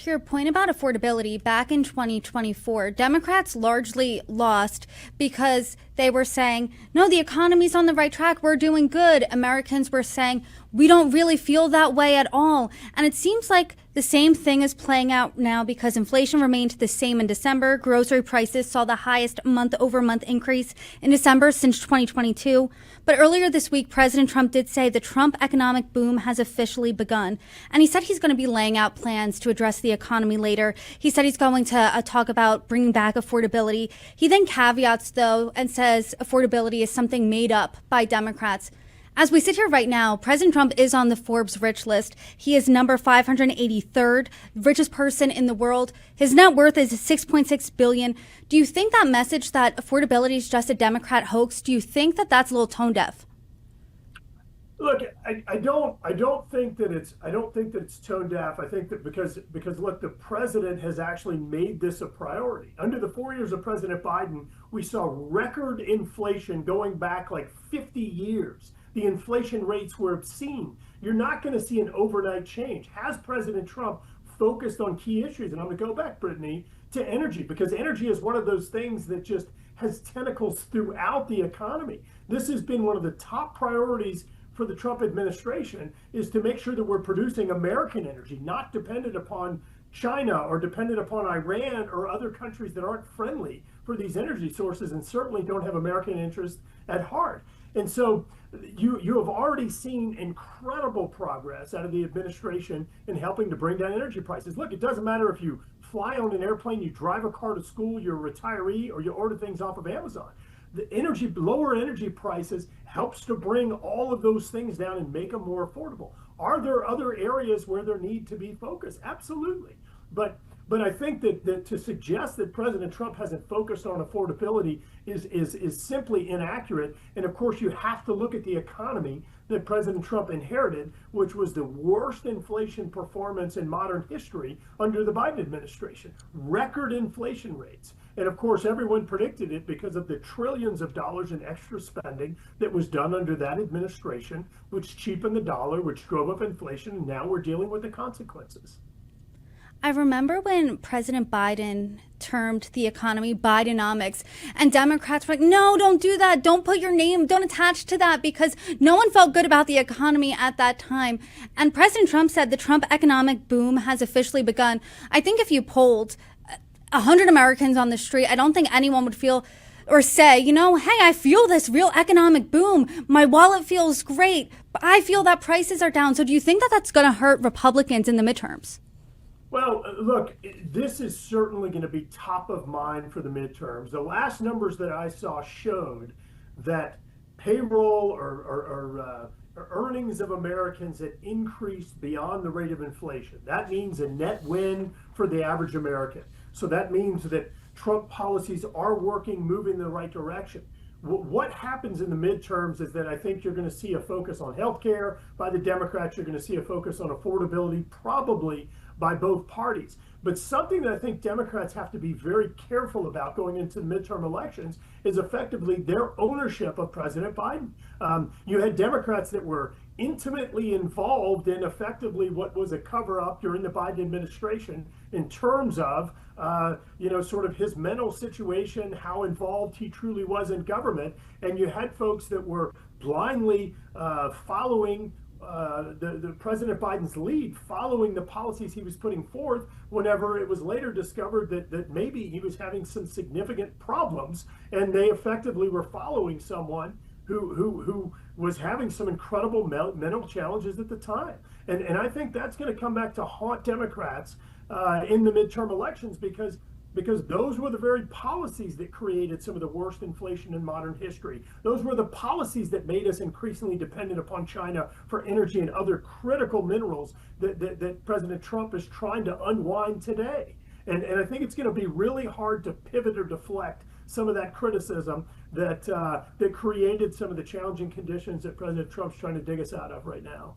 to your point about affordability, back in 2024, Democrats largely lost because they were saying, no, the economy's on the right track. We're doing good. Americans were saying, we don't really feel that way at all. And it seems like the same thing is playing out now because inflation remained the same in December. Grocery prices saw the highest month-over-month increase in December since 2022. But earlier this week, President Trump did say the Trump economic boom has officially begun. And he said he's going to be laying out plans to address the economy later. He said he's going to talk about bringing back affordability. He then caveats, though, and says affordability is something made up by Democrats. As we sit here right now, President Trump is on the Forbes rich list. He is number 583rd richest person in the world. His net worth is $6.6 billion. Do you think that message that affordability is just a Democrat hoax, do you think that that's a little tone deaf? Look, I don't think that it's tone deaf. I think that because look, the president has actually made this a priority. Under the 4 years of President Biden, we saw record inflation going back like 50 years. The inflation rates were obscene. You're not going to see an overnight change. Has President Trump focused on key issues? And I'm going to go back, Brittany, to energy, because energy is one of those things that just has tentacles throughout the economy. This has been one of the top priorities for the Trump administration, is to make sure that we're producing American energy, not dependent upon China or dependent upon Iran or other countries that aren't friendly for these energy sources and certainly don't have American interests at heart. And so you have already seen incredible progress out of the administration in helping to bring down energy prices. Look, it doesn't matter if you fly on an airplane, you drive a car to school, you're a retiree, or you order things off of Amazon. The lower energy prices helps to bring all of those things down and make them more affordable. Are there other areas where there need to be focus? Absolutely. But I think that to suggest that President Trump hasn't focused on affordability is simply inaccurate. And of course, you have to look at the economy that President Trump inherited, which was the worst inflation performance in modern history under the Biden administration. Record inflation rates. And of course, everyone predicted it because of the trillions of dollars in extra spending that was done under that administration, which cheapened the dollar, which drove up inflation. And now we're dealing with the consequences. I remember when President Biden termed the economy Bidenomics, and Democrats were like, no, don't do that. Don't put your name, don't attach to that, because no one felt good about the economy at that time. And President Trump said the Trump economic boom has officially begun. I think if you polled 100 Americans on the street, I don't think anyone would feel or say, hey, I feel this real economic boom. My wallet feels great, but I feel that prices are down. So do you think that that's going to hurt Republicans in the midterms? Well, look, this is certainly going to be top of mind for the midterms. The last numbers that I saw showed that payroll or earnings of Americans had increased beyond the rate of inflation. That means a net win for the average American. So that means that Trump policies are working, moving in the right direction. What happens in the midterms is that I think you're going to see a focus on healthcare by the Democrats. You're going to see a focus on affordability, probably by both parties. But something that I think Democrats have to be very careful about going into the midterm elections is effectively their ownership of President Biden. You had Democrats that were intimately involved in effectively what was a cover-up during the Biden administration in terms of, sort of his mental situation, how involved he truly was in government. And you had folks that were blindly following the President Biden's lead, following the policies he was putting forth, whenever it was later discovered that maybe he was having some significant problems, and they effectively were following someone who was having some incredible mental challenges at the time. And I think that's going to come back to haunt Democrats in the midterm elections, because those were the very policies that created some of the worst inflation in modern history. Those were the policies that made us increasingly dependent upon China for energy and other critical minerals that President Trump is trying to unwind today. And I think it's going to be really hard to pivot or deflect some of that criticism that created some of the challenging conditions that President Trump's trying to dig us out of right now.